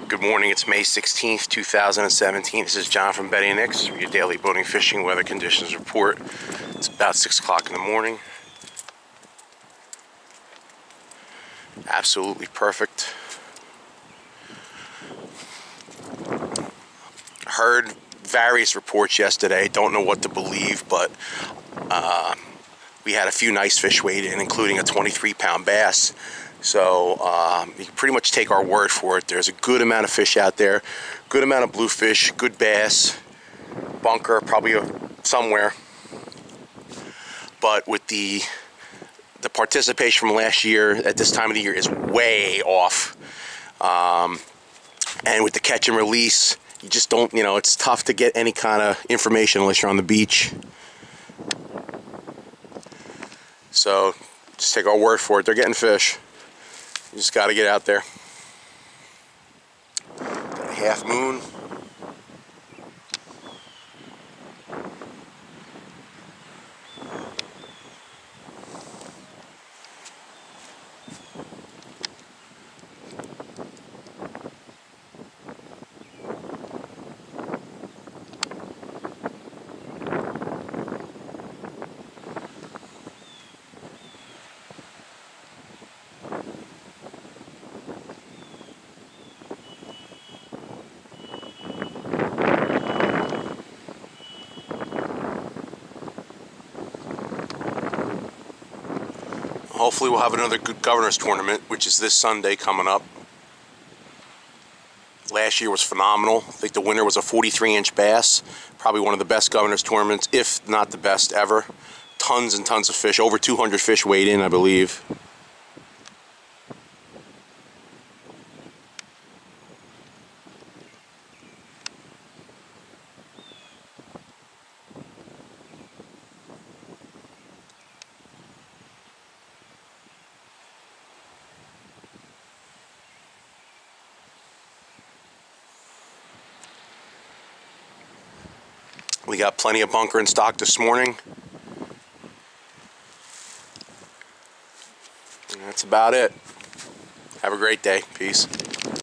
Good morning, it's May 16th, 2017. This is John from Betty and Nick's for your daily boating, fishing, weather conditions report. It's about 6 o'clock in the morning. Absolutely perfect. Heard various reports yesterday, don't know what to believe, but we had a few nice fish weighed in, including a 23-pound bass. So you can pretty much take our word for it. There's a good amount of fish out there, good amount of bluefish, good bass, bunker probably somewhere. But with the participation from last year at this time of the year is way off. And with the catch and release, you just don't, it's tough to get any kind of information unless you're on the beach. So just take our word for it. They're getting fish. You just got to get out there. Got a half moon. Hopefully we'll have another good Governor's Tournament, which is this Sunday coming up. Last year was phenomenal. I think the winner was a 43-inch bass. Probably one of the best Governor's Tournaments, if not the best ever. Tons and tons of fish. Over 200 fish weighed in, I believe. We got plenty of bunker in stock this morning. And that's about it. Have a great day. Peace.